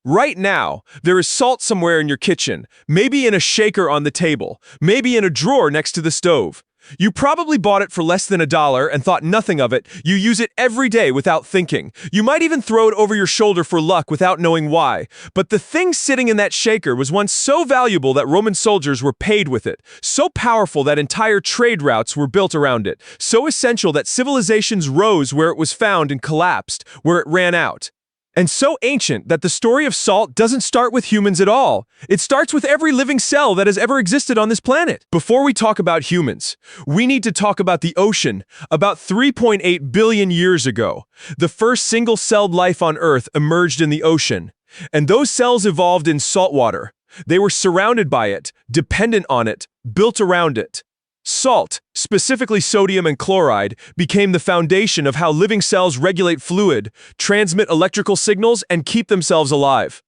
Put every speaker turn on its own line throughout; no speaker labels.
Right now, there is salt somewhere in your kitchen, maybe in a shaker on the table, maybe in a drawer next to the stove. You probably bought it for less than $1 and thought nothing of it. You use it every day without thinking. You might even throw it over your shoulder for luck without knowing why. But the thing sitting in that shaker was once so valuable that Roman soldiers were paid with it, so powerful that entire trade routes were built around it, so essential that civilizations rose where it was found and collapsed where it ran out. And so ancient that the story of salt doesn't start with humans at all. It starts with every living cell that has ever existed on this planet. Before we talk about humans, we need to talk about the ocean. About 3.8 billion years ago, the first single-celled life on Earth emerged in the ocean. And those cells evolved in saltwater. They were surrounded by it, dependent on it, built around it. Salt, specifically sodium and chloride, became the foundation of how living cells regulate fluid, transmit electrical signals, and keep themselves alive.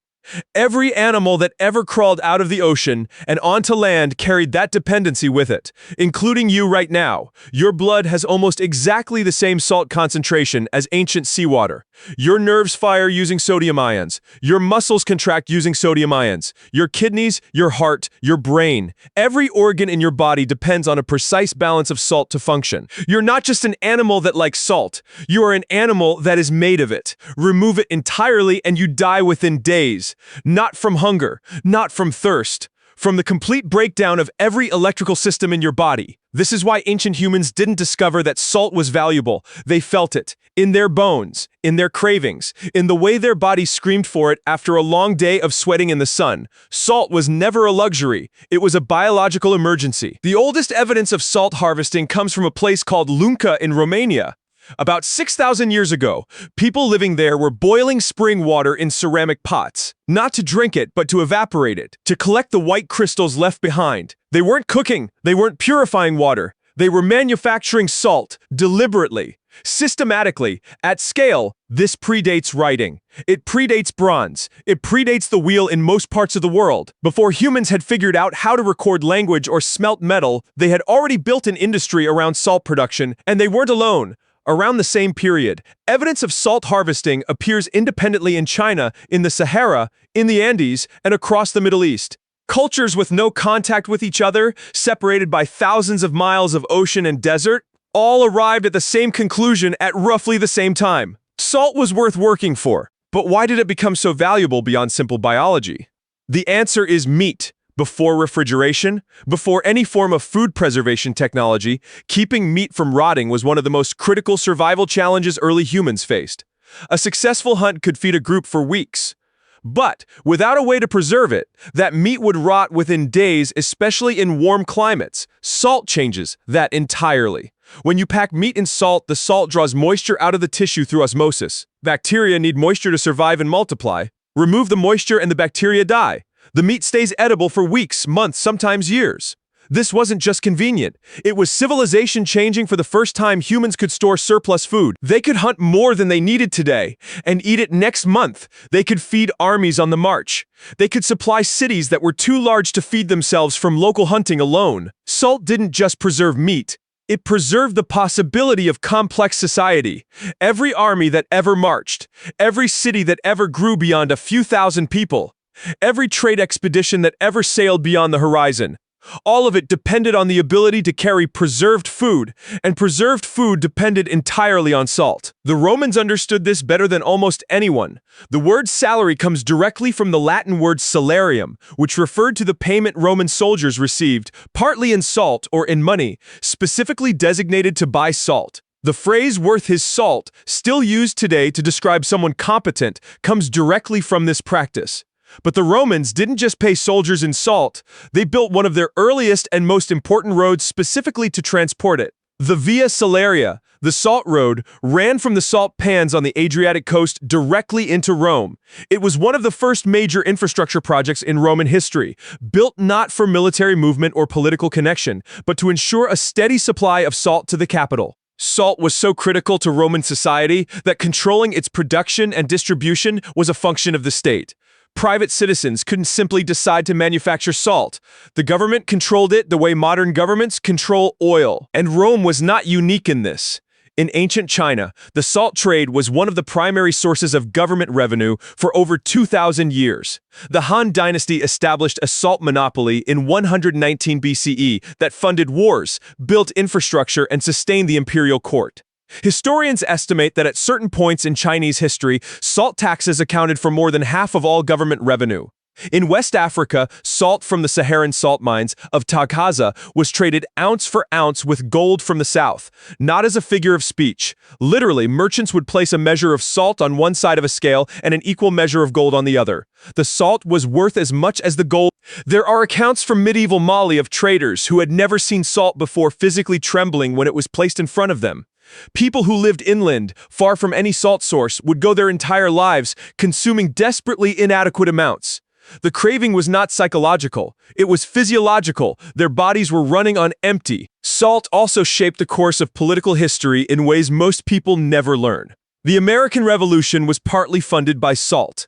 Every animal that ever crawled out of the ocean and onto land carried that dependency with it, including you right now. Your blood has almost exactly the same salt concentration as ancient seawater. Your nerves fire using sodium ions. Your muscles contract using sodium ions. Your kidneys, your heart, your brain. Every organ in your body depends on a precise balance of salt to function. You're not just an animal that likes salt. You are an animal that is made of it. Remove it entirely and you die within days. Not from hunger, not from thirst, from the complete breakdown of every electrical system in your body. This is why ancient humans didn't discover that salt was valuable. They felt it, in their bones, in their cravings, in the way their bodies screamed for it after a long day of sweating in the sun. Salt was never a luxury. It was a biological emergency. The oldest evidence of salt harvesting comes from a place called Lunca in Romania. About 6,000 years ago, people living there were boiling spring water in ceramic pots. Not to drink it, but to evaporate it, to collect the white crystals left behind. They weren't cooking, they weren't purifying water. They were manufacturing salt, deliberately, systematically, at scale. This predates writing. It predates bronze. It predates the wheel in most parts of the world. Before humans had figured out how to record language or smelt metal, they had already built an industry around salt production, and they weren't alone. Around the same period, evidence of salt harvesting appears independently in China, in the Sahara, in the Andes, and across the Middle East. Cultures with no contact with each other, separated by thousands of miles of ocean and desert, all arrived at the same conclusion at roughly the same time. Salt was worth working for. But why did it become so valuable beyond simple biology? The answer is meat. Before refrigeration, before any form of food preservation technology, keeping meat from rotting was one of the most critical survival challenges early humans faced. A successful hunt could feed a group for weeks. But without a way to preserve it, that meat would rot within days, especially in warm climates. Salt changes that entirely. When you pack meat in salt, the salt draws moisture out of the tissue through osmosis. Bacteria need moisture to survive and multiply. Remove the moisture and the bacteria die. The meat stays edible for weeks, months, sometimes years. This wasn't just convenient. It was civilization changing. For the first time, humans could store surplus food. They could hunt more than they needed today and eat it next month. They could feed armies on the march. They could supply cities that were too large to feed themselves from local hunting alone. Salt didn't just preserve meat. It preserved the possibility of complex society. Every army that ever marched, every city that ever grew beyond a few thousand people, every trade expedition that ever sailed beyond the horizon, all of it depended on the ability to carry preserved food, and preserved food depended entirely on salt. The Romans understood this better than almost anyone. The word salary comes directly from the Latin word salarium, which referred to the payment Roman soldiers received, partly in salt or in money, specifically designated to buy salt. The phrase "worth his salt," still used today to describe someone competent, comes directly from this practice. But the Romans didn't just pay soldiers in salt. They built one of their earliest and most important roads specifically to transport it. The Via Salaria, the salt road, ran from the salt pans on the Adriatic coast directly into Rome. It was one of the first major infrastructure projects in Roman history, built not for military movement or political connection, but to ensure a steady supply of salt to the capital. Salt was so critical to Roman society that controlling its production and distribution was a function of the state. Private citizens couldn't simply decide to manufacture salt. The government controlled it the way modern governments control oil. And Rome was not unique in this. In ancient China, the salt trade was one of the primary sources of government revenue for over 2,000 years. The Han Dynasty established a salt monopoly in 119 BCE that funded wars, built infrastructure, and sustained the imperial court. Historians estimate that at certain points in Chinese history, salt taxes accounted for more than half of all government revenue. In West Africa, salt from the Saharan salt mines of Tagaza was traded ounce for ounce with gold from the south, not as a figure of speech. Literally, merchants would place a measure of salt on one side of a scale and an equal measure of gold on the other. The salt was worth as much as the gold. There are accounts from medieval Mali of traders who had never seen salt before physically trembling when it was placed in front of them. People who lived inland, far from any salt source, would go their entire lives consuming desperately inadequate amounts. The craving was not psychological, it was physiological. Their bodies were running on empty. Salt also shaped the course of political history in ways most people never learn. The American Revolution was partly funded by salt.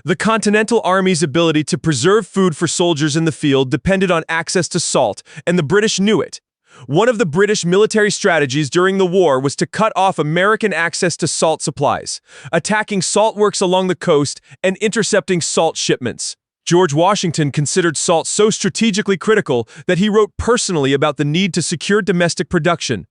The Continental Army's ability to preserve food for soldiers in the field depended on access to salt, and the British knew it. One of the British military strategies during the war was to cut off American access to salt supplies, attacking salt works along the coast and intercepting salt shipments. George Washington considered salt so strategically critical that he wrote personally about the need to secure domestic production.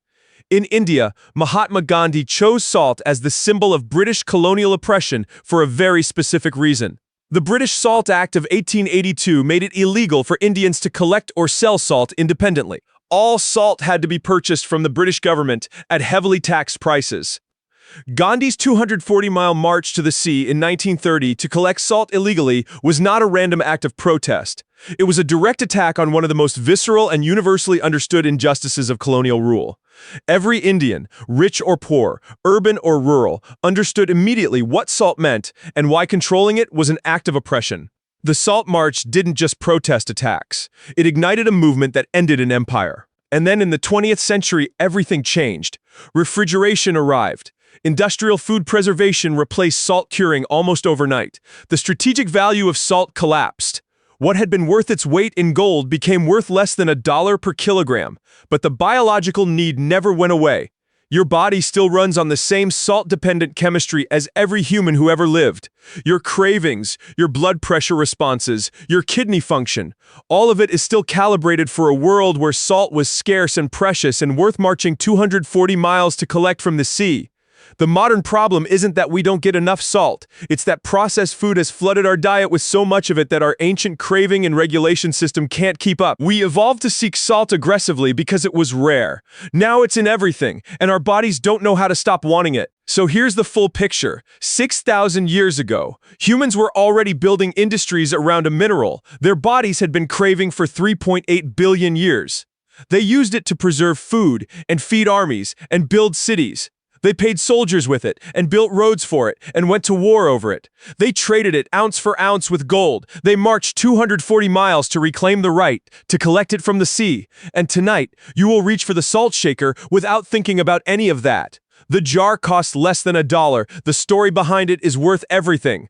In India, Mahatma Gandhi chose salt as the symbol of British colonial oppression for a very specific reason. The British Salt Act of 1882 made it illegal for Indians to collect or sell salt independently. All salt had to be purchased from the British government at heavily taxed prices. Gandhi's 240-mile march to the sea in 1930 to collect salt illegally was not a random act of protest. It was a direct attack on one of the most visceral and universally understood injustices of colonial rule. Every Indian, rich or poor, urban or rural, understood immediately what salt meant and why controlling it was an act of oppression. The Salt March didn't just protest attacks. It ignited a movement that ended an empire. And then in the 20th century, everything changed. Refrigeration arrived. Industrial food preservation replaced salt curing almost overnight. The strategic value of salt collapsed. What had been worth its weight in gold became worth less than $1 per kilogram. But the biological need never went away. Your body still runs on the same salt-dependent chemistry as every human who ever lived. Your cravings, your blood pressure responses, your kidney function, all of it is still calibrated for a world where salt was scarce and precious and worth marching 240 miles to collect from the sea. The modern problem isn't that we don't get enough salt. It's that processed food has flooded our diet with so much of it that our ancient craving and regulation system can't keep up. We evolved to seek salt aggressively because it was rare. Now it's in everything, and our bodies don't know how to stop wanting it. So here's the full picture. 6,000 years ago, humans were already building industries around a mineral their bodies had been craving for 3.8 billion years. They used it to preserve food and feed armies and build cities. They paid soldiers with it and built roads for it and went to war over it. They traded it ounce for ounce with gold. They marched 240 miles to reclaim the right to collect it from the sea. And tonight, you will reach for the salt shaker without thinking about any of that. The jar costs less than $1. The story behind it is worth everything.